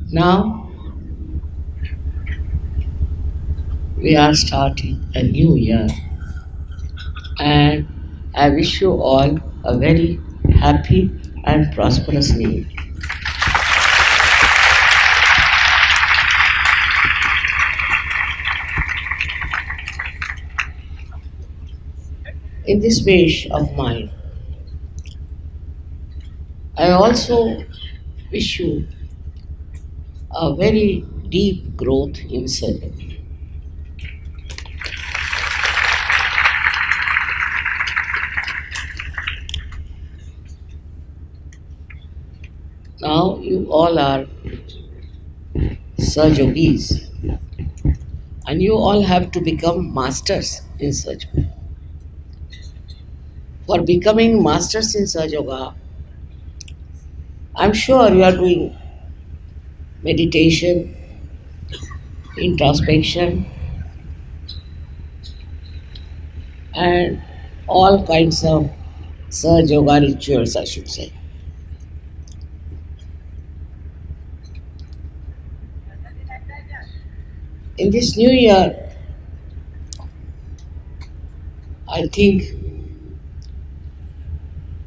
Now we are starting a new year, and I wish you all a very happy and prosperous new year. In this wish of mine, I also wish you a very deep growth in service. Now you all are Saj Yogis, and you all have to become masters in Saj. For becoming masters in Saj Yoga, I'm sure you are doing meditation, introspection, and all kinds of Saj Yoga rituals, I should say. In this new year, I think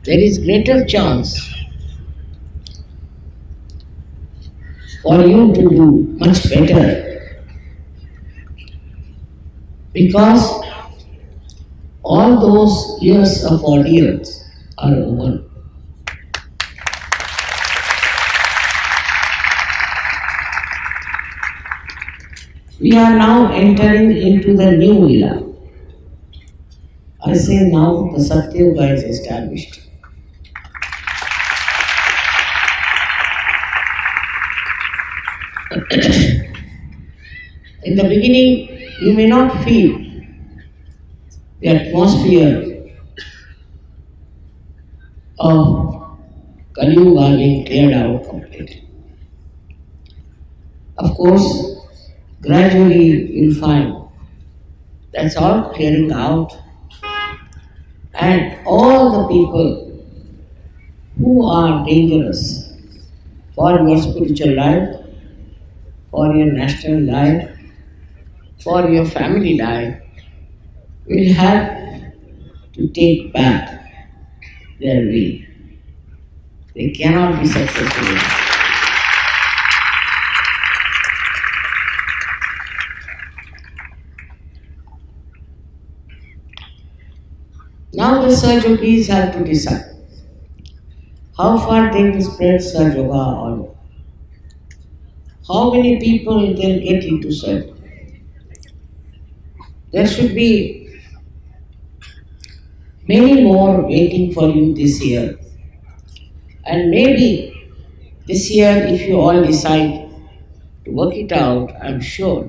there is greater chance for you to do much better because all those years of ordeals are over. We are now entering into the new era. I say now the Satya Yoga is established. In the beginning, you may not feel the atmosphere of Kali Yuga being cleared out completely. Of course, gradually you'll find that's all clearing out, and all the people who are dangerous for your spiritual life, for your national life, for your family life, will have to take back their way. They cannot be successful. Now the Saj Yogis have to decide how far they will spread Saj Yoga or how many people they'll get into Saj. There should be many more waiting for you this year. And maybe this year, if you all decide to work it out, I'm sure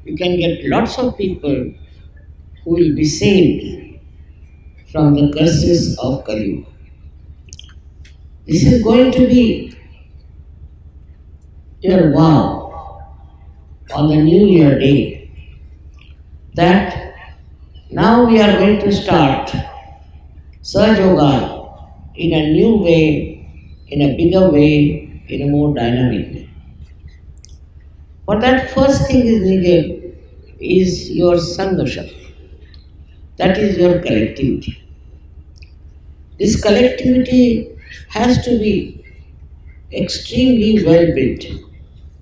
you can get lots of people who will be saved from the curses of Kali. This is going to be your vow on the New Year day that now we are going to start Saj Yoga in a new way, in a bigger way, in a more dynamic way. For that, first thing is needed is your Sangasha. That is your collectivity. This collectivity has to be extremely well built,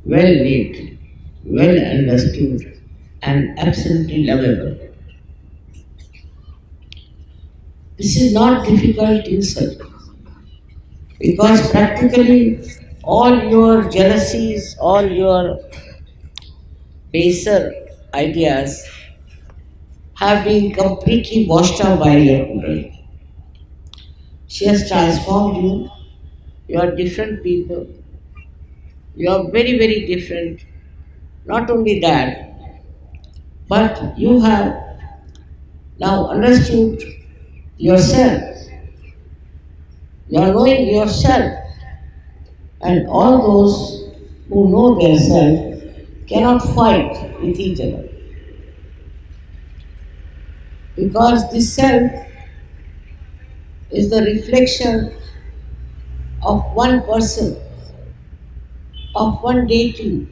well lived, well understood, and absolutely lovable. This is not difficult in search because practically all your jealousies, all your baser ideas have been completely washed out by your Kundalini. She has transformed you. You are different people. You are very, very different. Not only that, but you have now understood yourself. You are knowing yourself. And all those who know their self cannot fight with each other. Because this self is the reflection of one person of one deity,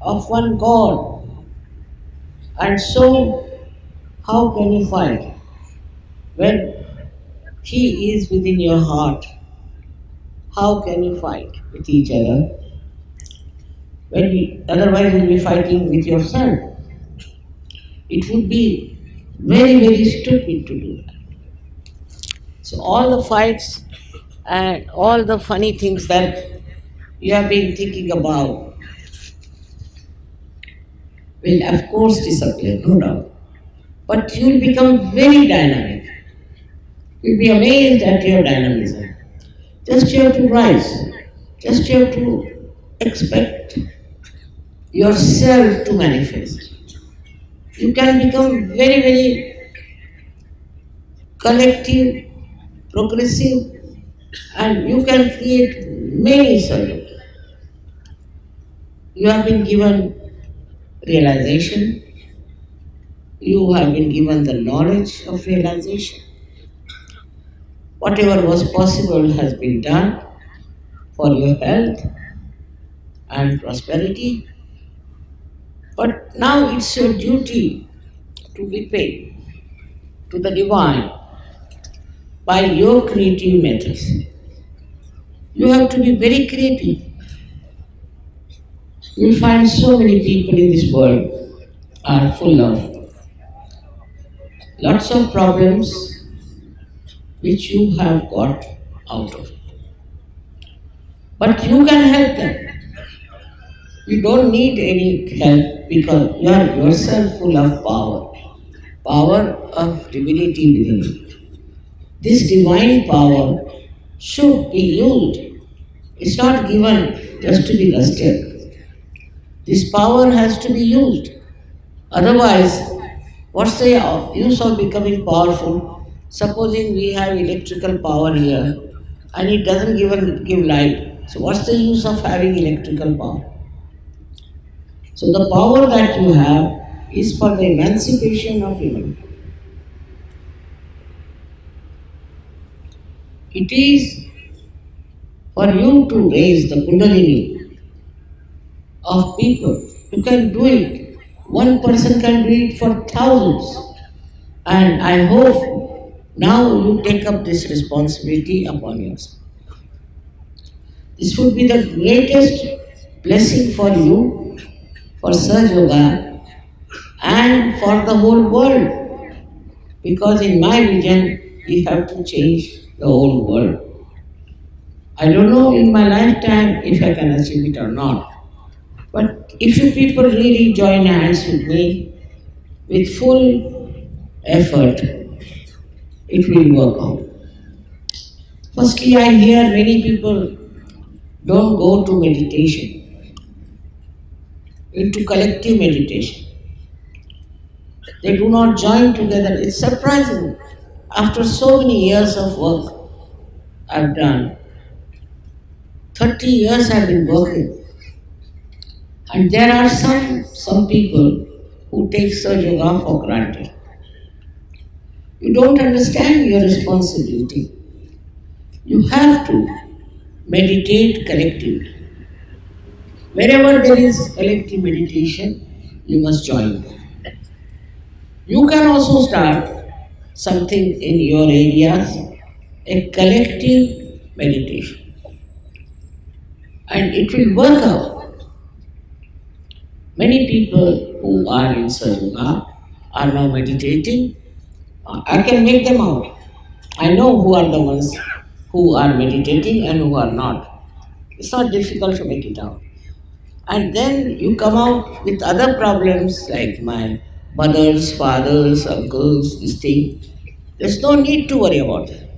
of one God. And so, how can you fight when He is within your heart? How can you fight with each other? Otherwise, you'll be fighting with yourself. It would be very, very stupid to do that. So, all the fights and all the funny things that you have been thinking about will, of course, disappear, no doubt. But you will become very dynamic. You'll be amazed at your dynamism. Just you have to rise. Just you have to expect yourself to manifest. You can become very, very collective, progressive, and you can create many solutions. You have been given realization, you have been given the knowledge of realization. Whatever was possible has been done for your health and prosperity, but now it's your duty to be paid to the divine by your creative methods. You have to be very creative. You'll find so many people in this world are full of lots of problems which you have got out of. But you can help them. You don't need any help because you are yourself full of power, power of divinity within you. This divine power should be used. It's not given just to be lusted. This power has to be used. Otherwise, what's the use of becoming powerful? Supposing we have electrical power here and it doesn't give light. So what's the use of having electrical power? So the power that you have is for the emancipation of humanity. It is for you to raise the kundalini of people. You can do it. One person can do it for thousands. And I hope now you take up this responsibility upon yourself. This would be the greatest blessing for you, for Sahaja Yoga, and for the whole world. Because in my vision, we have to change the whole world. I don't know in my lifetime if I can achieve it or not. But if you people really join hands with me with full effort, it will work out. Firstly, I hear many people don't go to meditation, into collective meditation. They do not join together. It's surprising. After so many years of work I've done, 30 years I've been working. And there are some people who take Sahaja Yoga for granted. You don't understand your responsibility. You have to meditate collectively. Wherever there is collective meditation, you must join them. You can also start something in your areas, a collective meditation. And it will work out. Many people who are in Sahaja Yoga are now meditating. I can make them out. I know who are the ones who are meditating and who are not. It's not difficult to make it out. And then you come out with other problems like my mothers, fathers, uncles, this thing. There's no need to worry about it.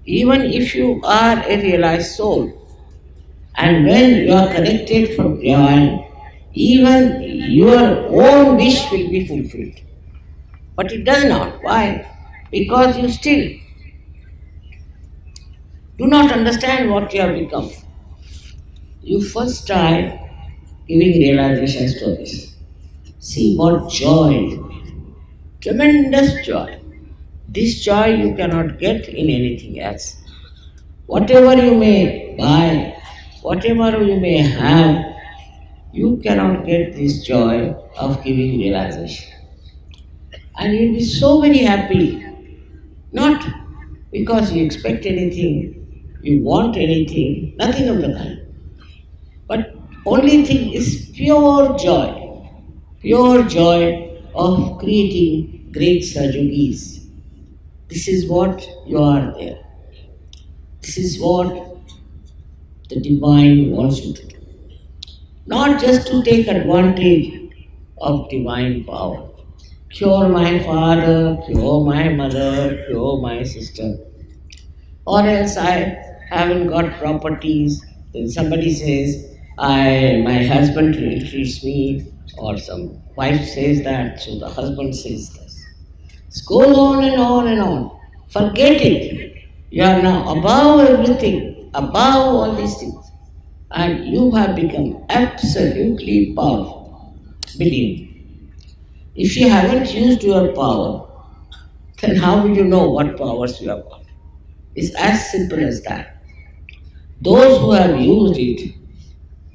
Even if you are a realized soul, and when you are connected from divine, even your own wish will be fulfilled. But it does not. Why? Because you still do not understand what you have become. You first try giving realization stories. See what joy, tremendous joy. This joy you cannot get in anything else. Whatever you may buy, whatever you may have, you cannot get this joy of giving realization. And you'll be so very happy, not because you expect anything, you want anything, nothing of the kind. But only thing is pure joy of creating great Sajogis. This is what you are there. This is what the divine wants you to do. Not just to take advantage of divine power. Cure my father, cure my mother, cure my sister. Or else I haven't got properties. Then somebody says, my husband treats me, or some wife says that, so the husband says this. It goes on and on and on. Forget it. You are now above everything, above all these things. And you have become absolutely powerful. Believe me. If you haven't used your power, then how will you know what powers you have got? It's as simple as that. Those who have used it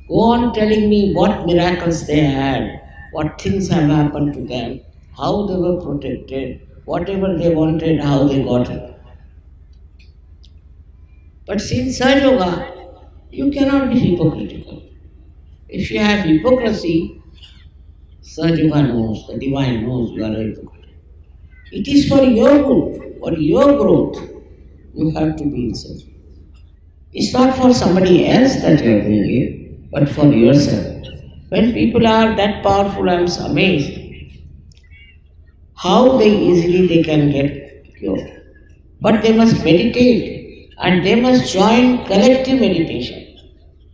go on telling me what miracles they had, what things have happened to them, how they were protected, whatever they wanted, how they got it. But since Sahaja Yoga, you cannot be hypocritical. If you have hypocrisy, Sahaja Yoga knows, the divine knows you are a hypocrite. It is for your good, for your growth, you have to be in Sahaja Yoga. It's not for somebody else that you are doing it, but for yourself. When people are that powerful, I am amazed how easily they can get cured. But they must meditate and they must join collective meditation.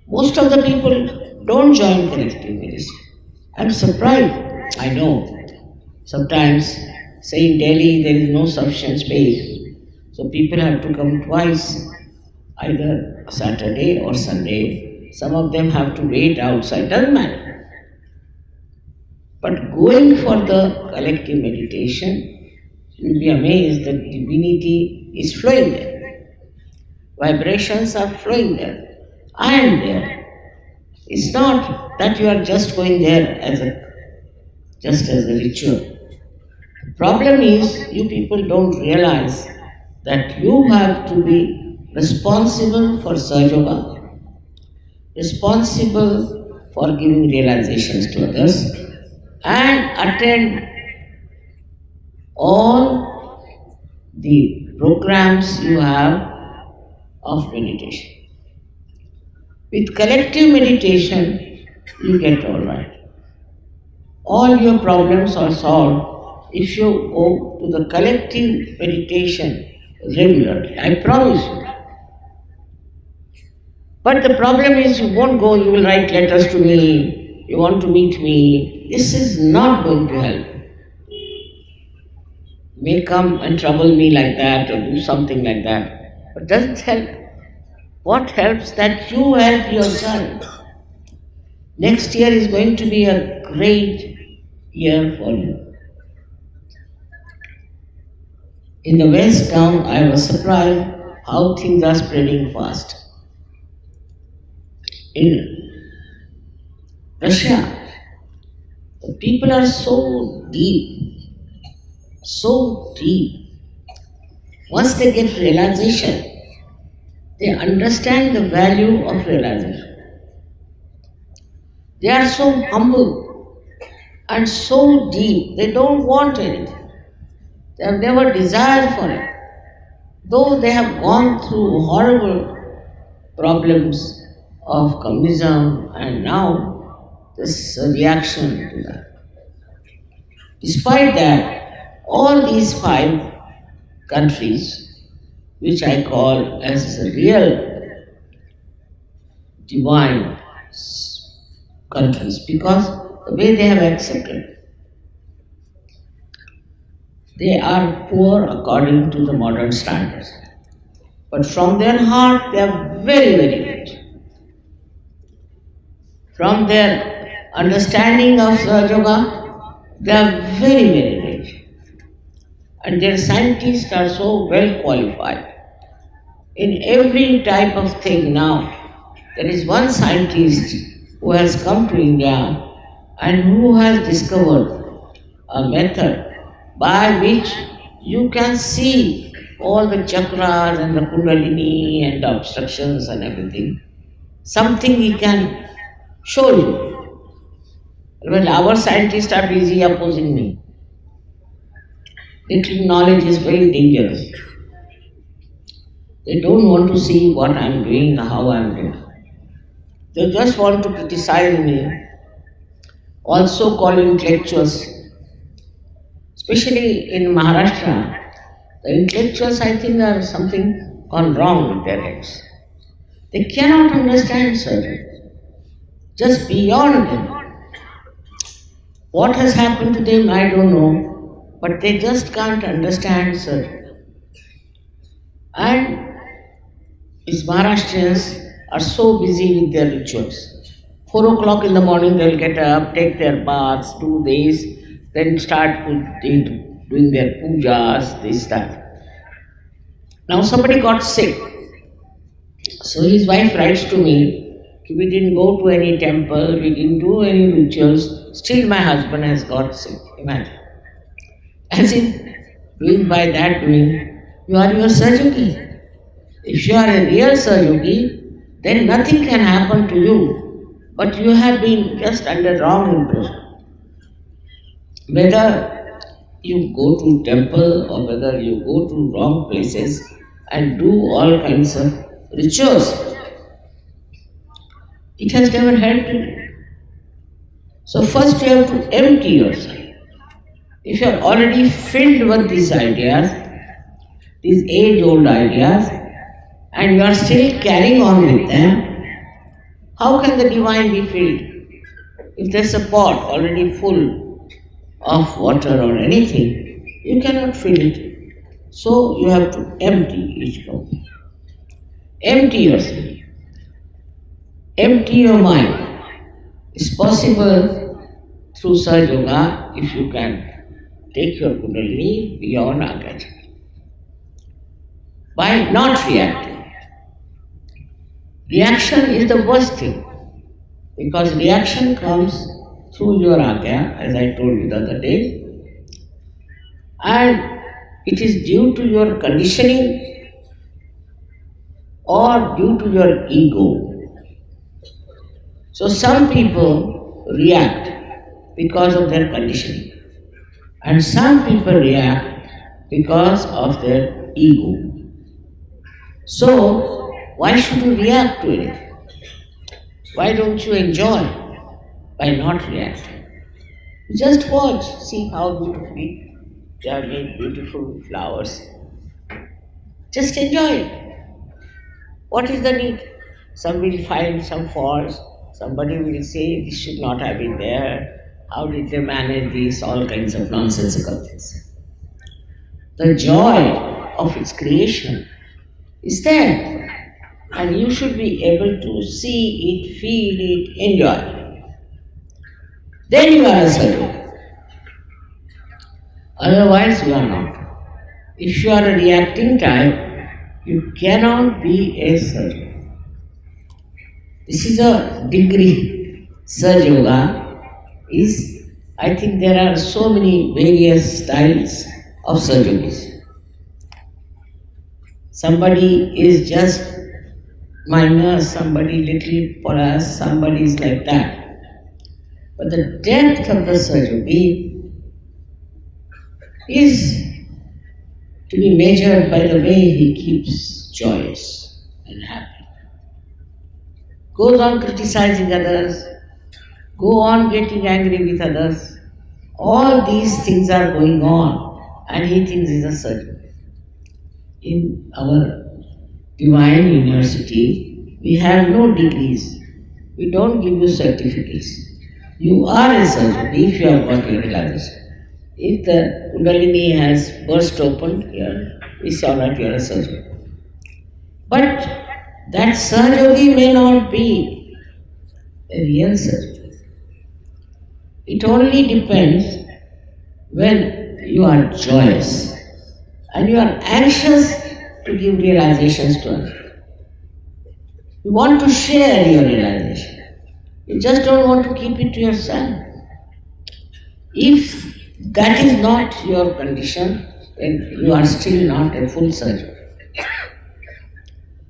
Most of the people don't join collective meditation. I'm surprised. I know. Sometimes, say in Delhi, there is no sufficient space. So people have to come twice, either Saturday or Sunday. Some of them have to wait outside, doesn't matter. But going for the collective meditation, you'll be amazed that divinity is flowing there. Vibrations are flowing there. I am there. It's not that you are just going there just as a ritual. The problem is you people don't realize that you have to be responsible for Sahaja Yoga, responsible for giving realizations to others, and attend all the programs you have of meditation. With collective meditation, you get all right. All your problems are solved if you go to the collective meditation regularly. I promise you. But the problem is you won't go, you will write letters to me, you want to meet me. This is not going to help. You may come and trouble me like that or do something like that, but it doesn't help. What helps? That you help yourself. Next year is going to be a great year for you. In the West now, I was surprised how things are spreading fast. In Russia, the people are so deep, so deep. Once they get realization, they understand the value of realization. They are so humble and so deep, they don't want anything. They have never desired for it. Though they have gone through horrible problems of communism and now this reaction to that. Despite that, all these 5 countries, which I call as real divine countries, because the way they have accepted, they are poor according to the modern standards. But from their heart, they are very, very rich. From their understanding of Sahaja Yoga, they are very, very rich. And their scientists are so well qualified in every type of thing now. There is one scientist who has come to India and who has discovered a method by which you can see all the chakras and the kundalini and the obstructions and everything. Something he can show you. Well, our scientists are busy opposing me. Little knowledge is very dangerous. They don't want to see what I am doing, how I am doing. They just want to criticize me, also call intellectuals. Especially in Maharashtra, the intellectuals, I think, are something gone wrong with their heads. They cannot understand surgery. Just beyond them. What has happened to them, I don't know, but they just can't understand surgery. And these Maharashtrians are so busy with their rituals. 4 o'clock in the morning they'll get up, take their baths, do this, then start doing their pujas, this, that. Now somebody got sick. So his wife writes to me, we didn't go to any temple, we didn't do any rituals, still my husband has got sick. Imagine. As if doing by that doing, you are your Sahaja. If you are a real Sahaja, then nothing can happen to you, but you have been just under wrong impression. Whether you go to temple or whether you go to wrong places and do all kinds of rituals, it has never helped you. So first you have to empty yourself. If you are already filled with these ideas, these age-old ideas, and you are still carrying on with them, how can the divine be filled? If there's a pot already full of water or anything, you cannot fill it. So you have to empty each cup. Empty yourself. Empty your mind. It's possible through Sahaja Yoga if you can take your kundalini beyond Agya by not reacting. Reaction is the worst thing because reaction comes through your Agya, as I told you the other day, and it is due to your conditioning or due to your ego. So some people react because of their conditioning and some people react because of their ego. So why should you react to it? Why don't you enjoy by not reacting? Just watch, see how beautifully they are made beautiful flowers. Just enjoy it. What is the need? Some will find some faults, somebody will say this should not have been there, how did they manage this, all kinds of nonsensical things. The joy of its creation is there. And you should be able to see it, feel it, enjoy it. Then you are a Sahaja. Otherwise you are not. If you are a reacting type, you cannot be a Sahaja. This is a degree. Sahaja Yoga is, I think there are so many various styles of Sahaja. Somebody is just minor, somebody little plus, somebody is like that. But the depth of the Sahaja is to be measured by the way he keeps joyous and happy. Goes on criticizing others, go on getting angry with others. All these things are going on and he thinks he's a Sahaja. In our Divine University, we have no degrees. We don't give you certificates. You are a Sahaja if you have got your realization. If the Kundalini has burst open here, we saw that you are a Sahaja. But that Sahaja may not be a real Sahaja. It only depends when you are joyous and you are anxious to give realizations to others. You want to share your realization. You just don't want to keep it to yourself. If that is not your condition, then you are still not a full surgeon. You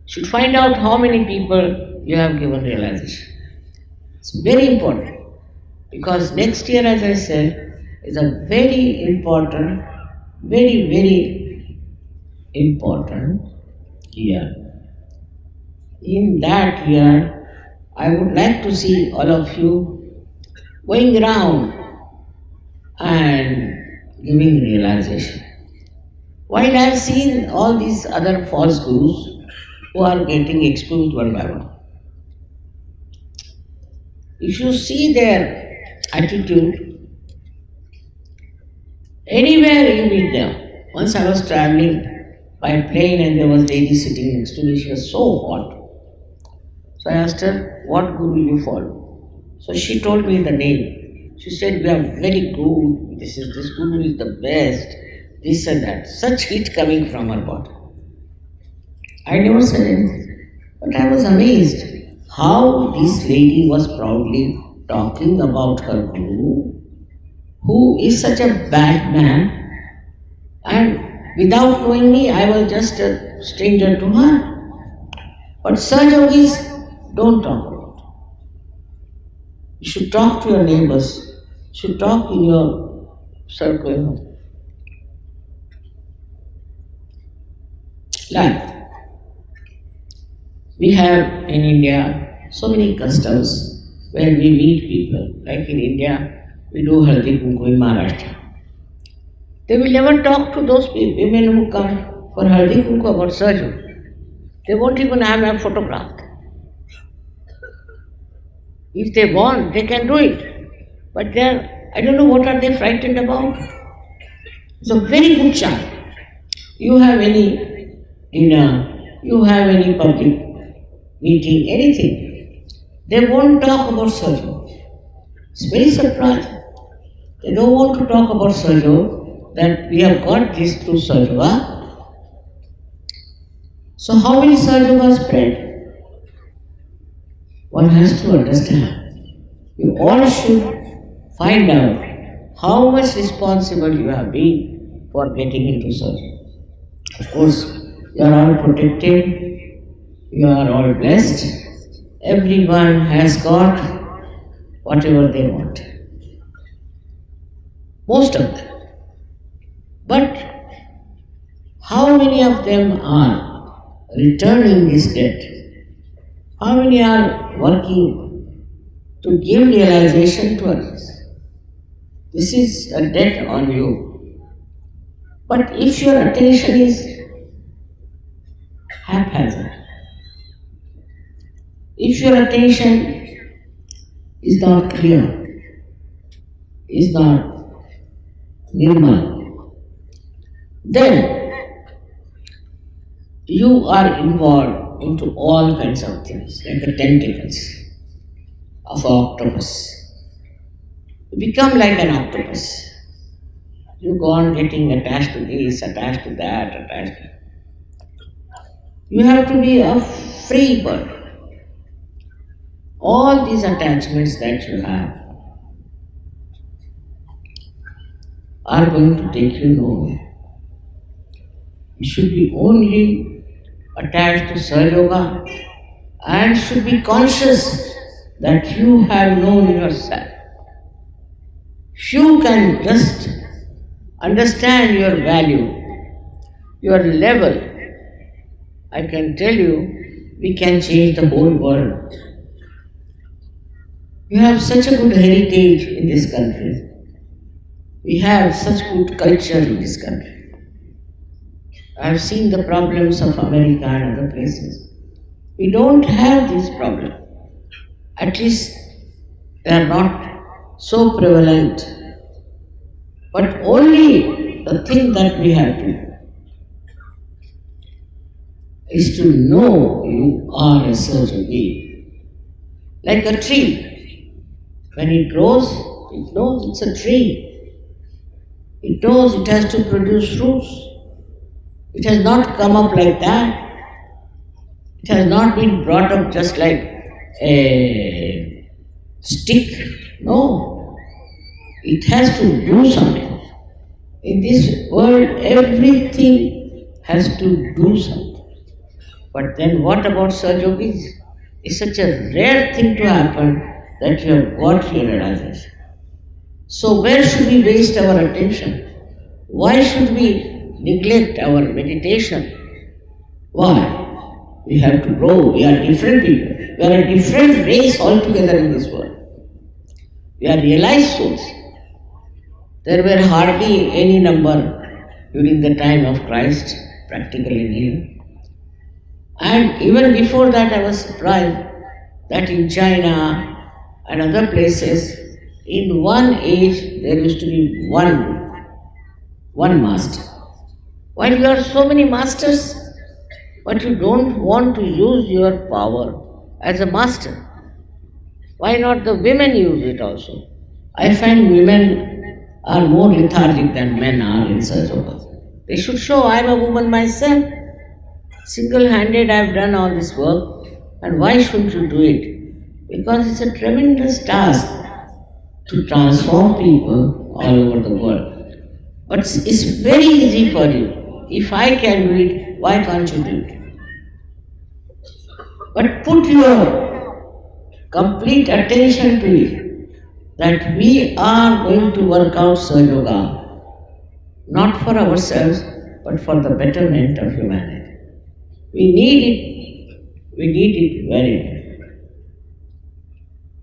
should find out how many people you have given realization. It's very important because next year, as I said, is a very important, very important year. In that year, I would like to see all of you going around and giving realization. While I have seen all these other false gurus who are getting exposed one by one, if you see their attitude, anywhere you meet them. Once I was traveling by plane and there was a lady sitting next to me, she was so hot. So I asked her, what guru you follow? So she told me the name. She said, we are very good, this guru is the best, this and that. Such heat coming from her body. I never said anything, but I was amazed how this lady was proudly talking about her guru, who is such a bad man, and without knowing me, I was just a stranger to her. But Sahaja Yogis don't talk about it. You should talk to your neighbors, you should talk in your circle. Like, we have in India so many customs where we meet people. Like in India, we do Haldi Kunku in Maharashtra. They will never talk to those women who come for Haldi Kunku about surgery. They won't even have a photograph. If they want, they can do it. But I don't know what are they frightened about. It's a very good child. You have any dinner, you have any public meeting, anything. They won't talk about surgery. It's very surprising. They don't want to talk about surgery, that we have got this through surgery. So how many surgery are spread? One has to understand. You all should find out how much responsible you have been for getting into surgery. Of course, you are all protected, you are all blessed. Everyone has got whatever they want. Most of them. But how many of them are returning this debt? How many are working to give realization to others? This is a debt on you. But if your attention is haphazard, if your attention is not clear, is not nirmal, then you are involved into all kinds of things, like the tentacles of an octopus. You become like an octopus. You go on getting attached to this, attached to that, attached to... You have to be a free bird. All these attachments that you have are going to take you nowhere. You should be only attached to Sahaja Yoga and should be conscious that you have known yourself. If you can just understand your value, your level, I can tell you, we can change the whole world. We have such a good heritage in this country. We have such good culture in this country. I have seen the problems of America and other places. We don't have this problem. At least they are not so prevalent. But only the thing that we have to do is to know you are a certain being. Like a tree. When it grows, it knows it's a tree. It knows it has to produce fruits. It has not come up like that. It has not been brought up just like a stick. No, it has to do something. In this world, everything has to do something. But then what about Sahaja? It's such a rare thing to happen that you have got your realization. So where should we waste our attention? Why should we neglect our meditation? Why? We have to grow. We are different people. We are a different race altogether in this world. We are realized souls. There were hardly any number during the time of Christ, practically nil. And even before that, I was surprised that in China and other places, in one age there used to be one master. While you are so many masters, but you don't want to use your power as a master. Why not the women use it also? I find women are more lethargic than men are in such work. They should show I am a woman myself. Single-handed I have done all this work, and why shouldn't you do it? Because it's a tremendous task to transform people all over the world. But it's very easy for you. If I can do it, why can't you do it? But put your complete attention to it, that we are going to work out Sahaja Yoga, not for ourselves, but for the betterment of humanity. We need it very much.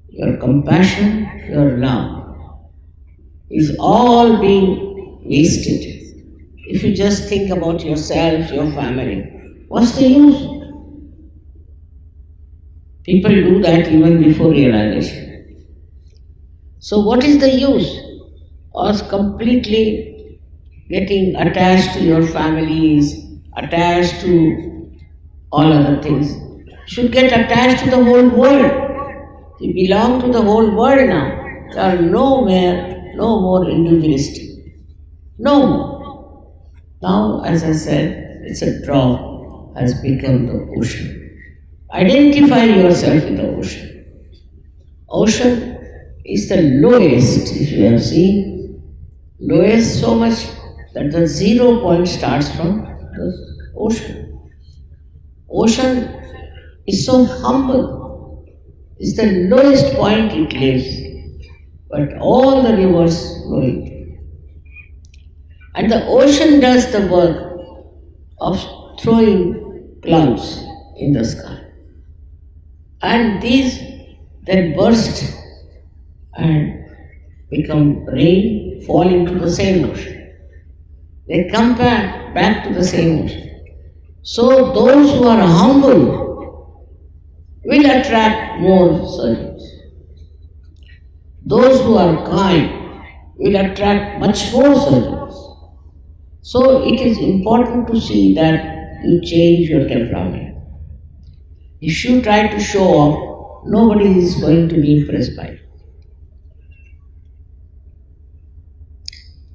Your compassion, your love is all being wasted. If you just think about yourself, your family, what's the use? People do that even before realization. So what is the use of completely getting attached to your families, attached to all other things? Should get attached to the whole world. You belong to the whole world now. You are no more individualistic. No more. Now, as I said, it's a drop has become the ocean. Identify yourself in the ocean. Ocean is the lowest, if you have seen, lowest so much that the 0 point starts from the ocean. Ocean is so humble. It's the lowest point it lives, but all the rivers flow into it. And the ocean does the work of throwing clouds in the sky. And these then burst and become rain, fall into the same ocean. They come back to the same ocean. So those who are humble will attract more servants. Those who are kind will attract much more servants. So it is important to see that you change your temperament. If you try to show off, nobody is going to be impressed by it.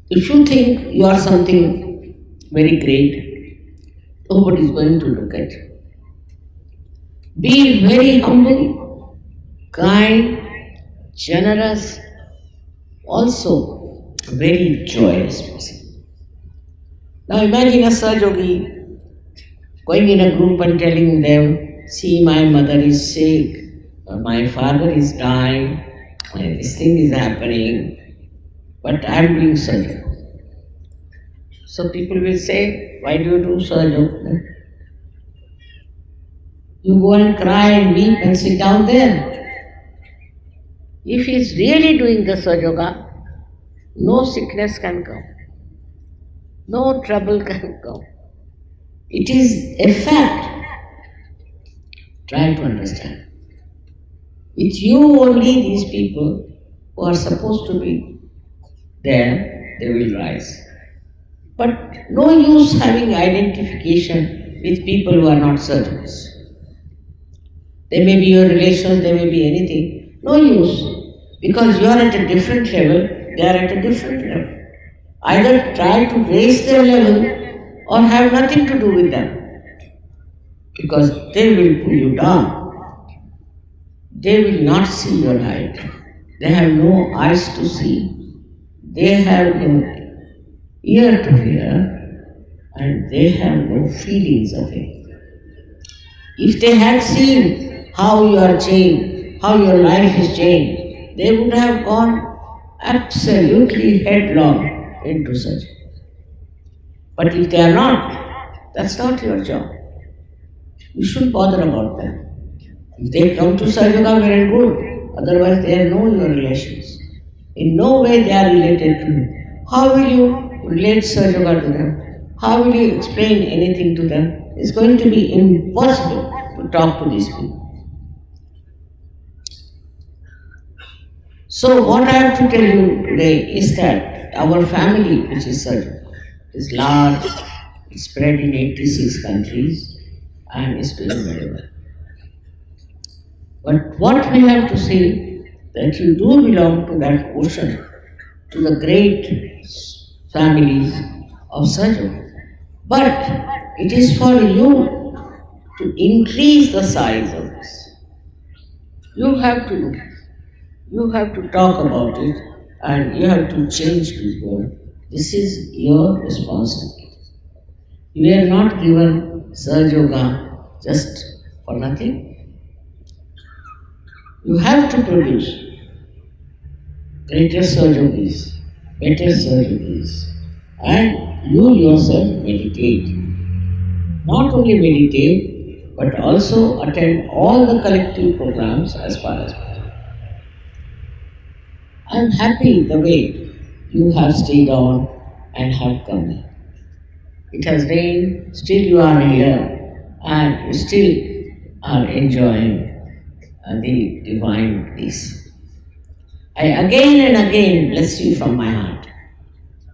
If you think you are something very great, nobody is going to look at you. Be very humble, kind, generous, also very joyous person. Now imagine a Sahaja Yogi going in a group and telling them, see, my mother is sick, my father is dying, this thing is happening, but I am doing Sahaja Yoga. So people will say, why do you do Sahaja Yoga? You go and cry and weep and sit down there. If he is really doing the Sahaja Yoga, no sickness can come, no trouble can come. It is a fact. Try to understand. With you only these people who are supposed to be there, they will rise. But no use having identification with people who are not servants. They may be your relations, they may be anything. No use. Because you are at a different level, they are at a different level. Either try to raise their level or have nothing to do with them. because they will pull you down. They will not see your light. They have no eyes to see. They have no ear to hear, and they have no feelings of it. If they had seen how you are changed, how your life is changed, they would have gone absolutely headlong into such. But if they are not, that's not your job. You shouldn't bother about them. If they come to Sahaja Yoga, well and good. Otherwise, they have no your relations. In no way they are related to you. How will you relate Sahaja Yoga to them? How will you explain anything to them? It's going to be impossible to talk to these people. So what I have to tell you today is that our family, which is Sahaja, is large, it's spread in 86 countries, and is doing very well. But what we have to say, that you do belong to that ocean, to the great families of Sahaja. But it is for you to increase the size of this. You have to talk about it, and you have to change people. This is your responsibility. You are not given Sahaja Yoga just for nothing. You have to produce greater Sahaja Yogis, better Sahaja Yogis, and you yourself meditate. Not only meditate, but also attend all the collective programs as far as possible. I am happy the way you have stayed on and have come here. It has rained, still you are here, and you still are enjoying the divine bliss. I again and again bless you from my heart.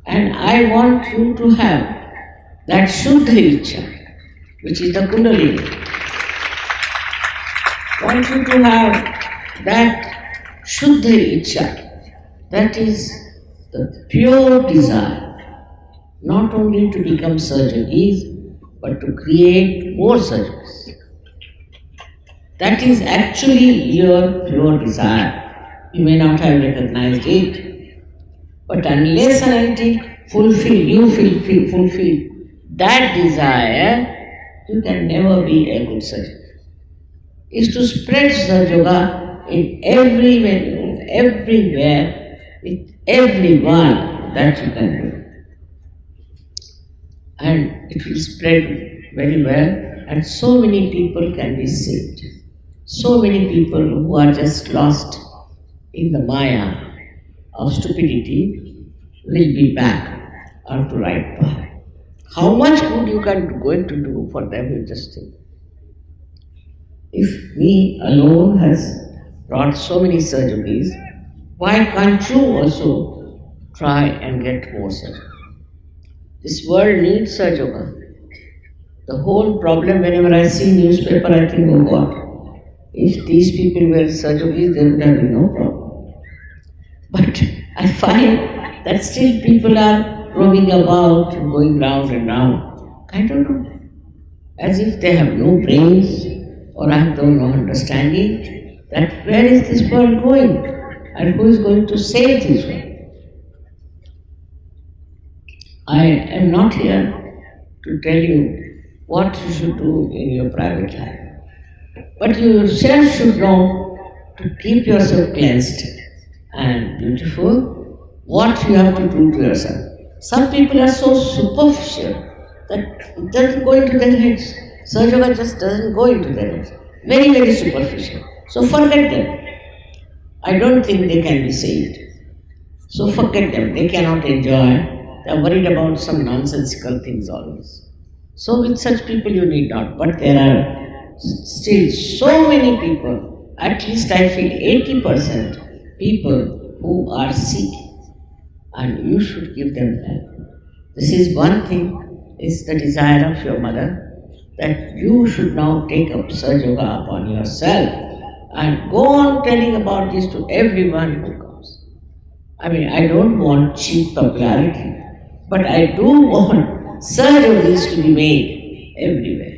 And I want you to have that Shuddha Ichcha, which is the Kundalini. I want you to have that Shuddha Ichcha, that is the pure desire, not only to become Sahaja Yogis, but to create more Sahaja Yogis. That is actually your pure desire. You may not have recognized it, but unless and until you fulfill that desire, you can never be a good Sahaja. Is to spread Sahaja Yoga in every venue, everywhere, with everyone that you can do. And it will spread very well, and so many people can be saved. So many people who are just lost in the maya of stupidity will be back onto right path. How much good you can going to do for them, you just think. If me alone has brought so many Sahaja Yogis, why can't you also try and get more Sahaja? This world needs Sahaja Yoga. The whole problem, whenever I see newspaper, I think, oh God, if these people were Sahaja Yogis, there would have been no problem. But I find that still people are roaming about, going round and round. I don't know. As if they have no brains or have no understanding that where is this world going and who is going to save this world. I am not here to tell you what you should do in your private life. But you yourself should know to keep yourself cleansed and beautiful, what you have to do to yourself. Some people are so superficial that it doesn't go into their heads. Sahaja Yoga just doesn't go into their heads. Very, very superficial. So forget them. I don't think they can be saved. So forget them. They cannot enjoy. They are worried about some nonsensical things always. So with such people you need not. But there are still so many people, at least I feel 80% people who are sick, and you should give them help. This is one thing, is the desire of your mother, that you should now take up Sahaja Yoga upon yourself and go on telling about this to everyone who comes. I don't want cheap popularity, but I do want Sahaja Yogis to be made everywhere.